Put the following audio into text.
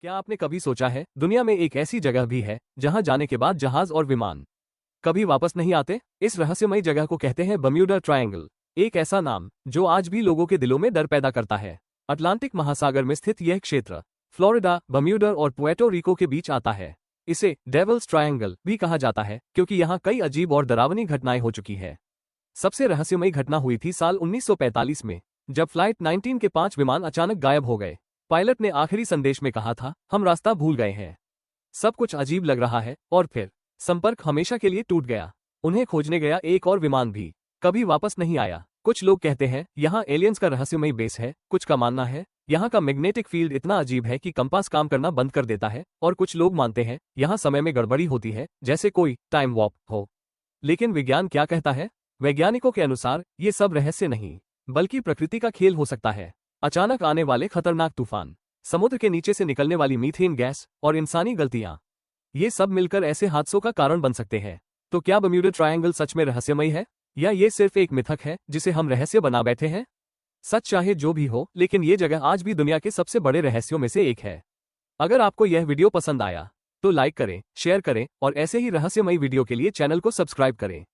क्या आपने कभी सोचा है दुनिया में एक ऐसी जगह भी है जहां जाने के बाद जहाज और विमान कभी वापस नहीं आते? इस रहस्यमयी जगह को कहते हैं बम्यूडा ट्रायंगल। एक ऐसा नाम जो आज भी लोगों के दिलों में डर पैदा करता है। अटलांटिक महासागर में स्थित यह क्षेत्र फ्लोरिडा, बम्यूडा और पुएर्टो रिको के बीच आता है। इसे डेविल्स ट्रायंगल भी कहा जाता है क्योंकि यहाँ कई अजीब और डरावनी घटनाएं हो चुकी है। सबसे रहस्यमयी घटना हुई थी साल 1945 में, जब फ्लाइट 19 के 5 विमान अचानक गायब हो गए। पायलट ने आखिरी संदेश में कहा था, हम रास्ता भूल गए हैं। सब कुछ अजीब लग रहा है और फिर संपर्क हमेशा के लिए टूट गया। उन्हें खोजने गया एक और विमान भी कभी वापस नहीं आया। कुछ लोग कहते हैं यहाँ एलियंस का रहस्यमयी बेस है, कुछ का मानना है यहाँ का मैग्नेटिक फील्ड इतना अजीब है कि कंपास काम करना बंद कर देता है, और कुछ लोग मानते हैं यहाँ समय में गड़बड़ी होती है, जैसे कोई टाइम वॉर्प हो। लेकिन विज्ञान क्या कहता है? वैज्ञानिकों के अनुसार ये सब रहस्य नहीं बल्कि प्रकृति का खेल हो सकता है। अचानक आने वाले खतरनाक तूफान, समुद्र के नीचे से निकलने वाली मीथेन गैस और इंसानी गलतियां, ये सब मिलकर ऐसे हादसों का कारण बन सकते हैं। तो क्या बम्यूडा ट्रायंगल सच में रहस्यमयी है या ये सिर्फ एक मिथक है जिसे हम रहस्य बना बैठे हैं? सच चाहे जो भी हो, लेकिन ये जगह आज भी दुनिया के सबसे बड़े रहस्यों में से एक है। अगर आपको यह वीडियो पसंद आया तो लाइक करें, शेयर करें और ऐसे ही रहस्यमयी वीडियो के लिए चैनल को सब्सक्राइब करें।